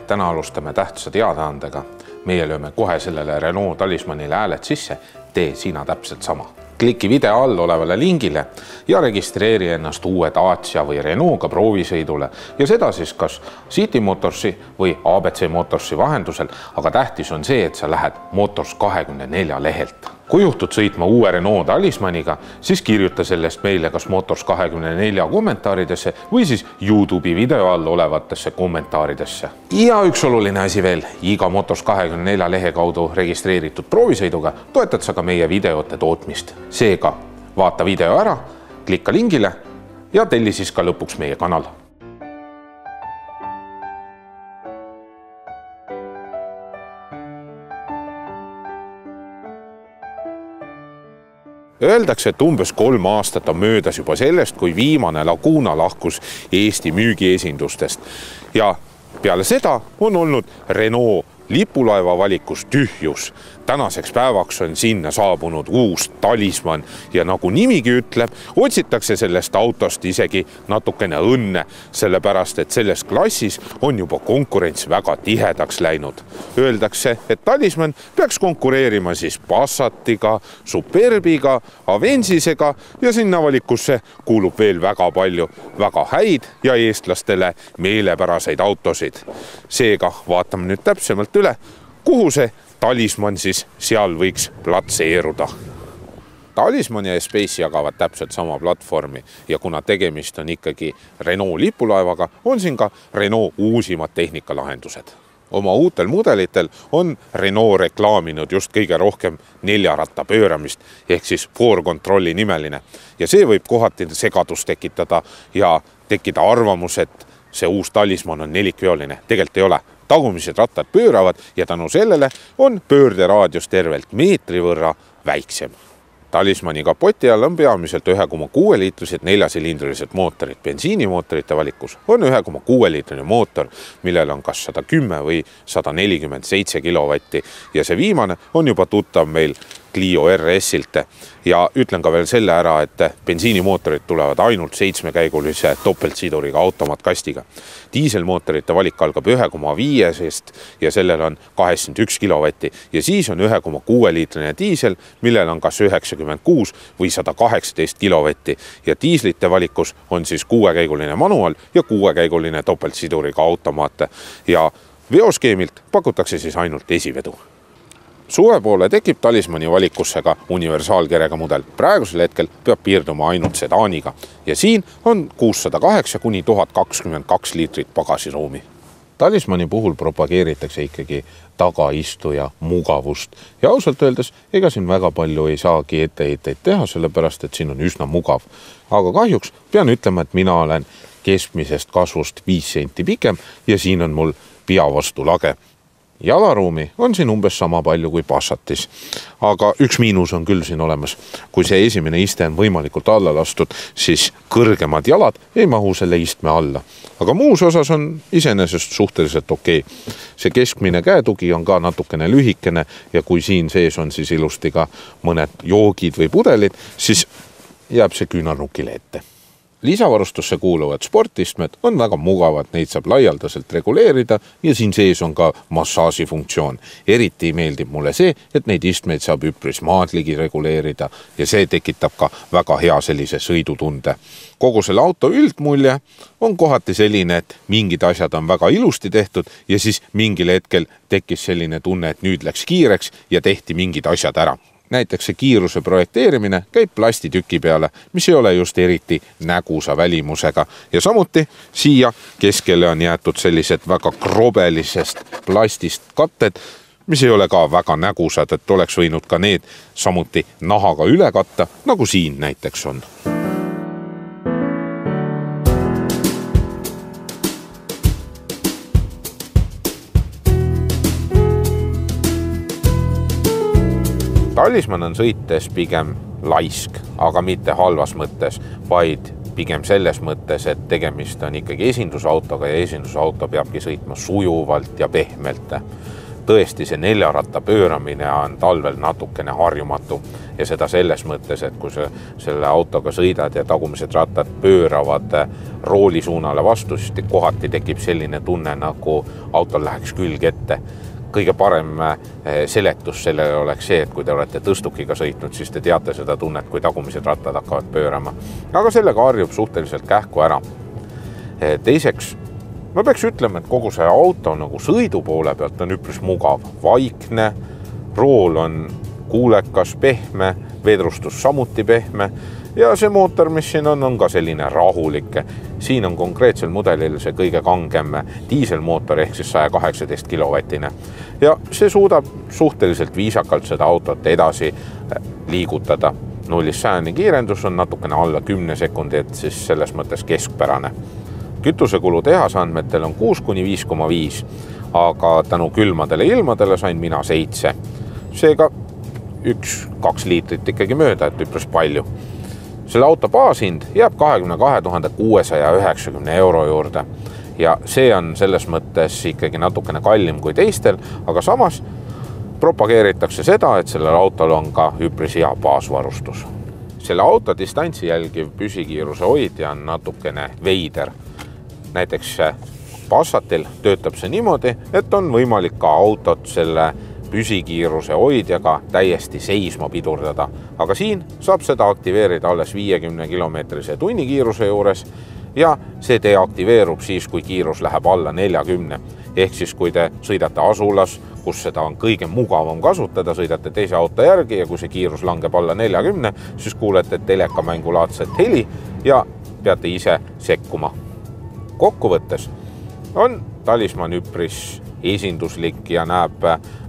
täna alustame tähtsa teadaandega. Meie lööme kohe sellele Renault Talismanile hääled sisse, tee sina täpselt sama. Kliki video all olevale lingile ja registreeri ennast uue Dacia või Renault'ga proovisõidule ja seda siis kas City Motorsi või ABC Motorsi vahendusel, aga tähtis on see, et sa lähed Motors24 lehelt. Kui juhtud sõitma uue Renault Talismaniga, siis kirjuta sellest meile kas Motors24 kommentaaridesse või siis YouTube'i video all olevatesse kommentaaridesse. Ja üks oluline asi veel, iga Motors24 lehe kaudu registreeritud proovisõiduga toetad sa ka meie videote tootmist. Seega vaata video ära, klikka lingile ja telli siis ka lõpuks meie kanal. Öeldakse, et umbes 3 aastat on möödas juba sellest, kui viimane Laguna lahkus Eesti müügiesindustest. Ja peale seda on olnud Renault lipulaeva valikus tühjus. Tänaseks päevaks on sinna saabunud uus Talisman ja nagu nimigi ütleb, otsitakse sellest autost isegi natukene õnne, sellepärast et selles klassis on juba konkurents väga tihedaks läinud. Öeldakse, et Talisman peaks konkureerima siis Passatiga, Superbiga, Avensisega ja sinna valikusse kuulub veel väga palju väga häid ja eestlastele meelepäraseid autosid. Seega vaatame nüüd täpsemalt üle, kuhu see Talisman siis seal võiks platseeruda. Talisman ja Espace jagavad täpselt sama platvormi ja kuna tegemist on ikkagi Renault lipulaevaga, on siin ka Renault uusimad tehnikalahendused. Oma uutel mudelitel on Renault reklaaminud just kõige rohkem 4 ratta pööramist ehk siis 4Controlli nimeline ja see võib kohati segadust tekitada ja tekkida arvamus, et see uus Talisman on 4-veoline. Tegelikult ei ole. Tagumised rattad pööravad ja tänu sellele on pöörderaadius tervelt meetri võrra väiksem. Talismani kapoti all on peamiselt 1,6 liitrised 4-silindrilised mootorid. Bensiinimootorite valikus on 1,6 liitrine mootor, millel on kas 110 või 147 kilovatti ja see viimane on juba tuttav meil Clio RS-ilt ja ütlen ka veel selle ära, et bensiinimootorid tulevad ainult 7-käigulise topeltsiduriga automaatkastiga. Diiselmootorite valik algab 1,5-sest ja sellel on 81 kilovatti ja siis on 1,6 liitrine diisel, millel on kas 96 või 118 kilovatti ja diislite valikus on siis 6-käiguline manual ja 6-käiguline topeltsiduriga automaat ja veoskeemilt pakutakse siis ainult esivedu. Suve poole tekib Talismani valikusse ka universaalkerega mudel. Praegusel hetkel peab piirduma ainult sedaaniga ja siin on 608 kuni 1022 liitrit pagasiruumi. Talismani puhul propageeritakse ikkagi tagaistuja mugavust ja ausalt öeldes ega siin väga palju ei saagi etteheiteid teha, sellepärast et siin on üsna mugav. Aga kahjuks pean ütlema, et mina olen keskmisest kasvust 5 senti pikem ja siin on mul pea vastu lage. Jalaruumi on siin umbes sama palju kui Passatis, aga üks miinus on küll siin olemas. Kui see esimene iste on võimalikult alla lastud, siis kõrgemad jalad ei mahu selle istme alla. Aga muus osas on iseenesest suhteliselt okei. See keskmine käetugi on ka natukene lühikene ja kui siin sees on siis ilusti ka mõned joogid või pudelid, siis jääb see küünarnukile ette. Lisavarustusse kuuluvad sportistmed on väga mugavad, neid saab laialdaselt reguleerida ja siin sees on ka massaaži funktsioon. Eriti meeldib mulle see, et neid istmeid saab üpris maadligi reguleerida ja see tekitab ka väga hea sellise sõidutunde. Kogu selle auto üldmulje on kohati selline, et mingid asjad on väga ilusti tehtud ja siis mingil hetkel tekkis selline tunne, et nüüd läks kiireks ja tehti mingid asjad ära. Näiteks see kiiruse projekteerimine käib plastitüki peale, mis ei ole just eriti nägusa välimusega. Ja samuti siia keskele on jäetud sellised väga krobelisest plastist katted, mis ei ole ka väga nägusad, et oleks võinud ka need samuti nahaga üle katta, nagu siin näiteks on. Talisman on sõites pigem laisk, aga mitte halvas mõttes, vaid pigem selles mõttes, et tegemist on ikkagi esindusautoga ja esindusauto peabki sõitma sujuvalt ja pehmelt. tõesti see 4-ratta pööramine on talvel natukene harjumatu ja seda selles mõttes, et kui sa selle autoga sõidad ja tagumised rattad pööravad rooli suunale vastu, siis kohati tekib selline tunne, nagu autol läheks külg ette. Kõige parem seletus sellele oleks see, et kui te olete tõstukiga sõitnud, siis te teate seda tunnet, kui tagumised rattad hakkavad pöörama. Aga sellega harjub suhteliselt kähku ära. Teiseks, ma peaks ütlema, et kogu see auto nagu sõidu poole pealt on üpris mugav, vaikne, rool on kuulekas, pehme, vedrustus samuti pehme ja see mootor, mis siin on ka selline rahulik. Siin on konkreetsel mudelil see kõige kangem diiselmootor ehk siis 118 kilovatine ja see suudab suhteliselt viisakalt seda autot edasi liigutada. 0-100 kiirendus on natukene alla 10 sekundi, et siis selles mõttes keskpärane. Kütusekulu tehasandmetel on 6-5,5, aga tänu külmadele ilmadele sain mina 7. Seega 1-2 liitrit ikkagi mööda, et üpris palju. Selle auto baashind jääb 22 690 euro juurde ja see on selles mõttes ikkagi natukene kallim kui teistel, aga samas propageeritakse seda, et sellel autol on ka üpris hea baasvarustus. Selle auto distantsi jälgiv püsikiiruse hoidja on natukene veider. Näiteks Passatil töötab see niimoodi, et on võimalik ka autot selle püsikiiruse hoidjaga täiesti seisma pidurdada. Aga siin saab seda aktiveerida alles 50 kilomeetrise tunnikiiruse juures ja see deaktiveerub siis, kui kiirus läheb alla 40. Ehk siis, kui te sõidate asulas, kus seda on kõige mugavam kasutada, sõidate teise auto järgi ja kui see kiirus langeb alla 40, siis kuulete telekamängulaadset heli ja peate ise sekkuma. Kokkuvõttes on Talisman üpris esinduslik ja näeb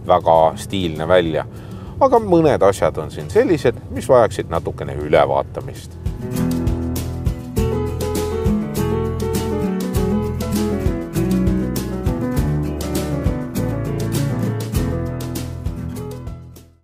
väga stiilne välja. Aga mõned asjad on siin sellised, mis vajaksid natukene ülevaatamist.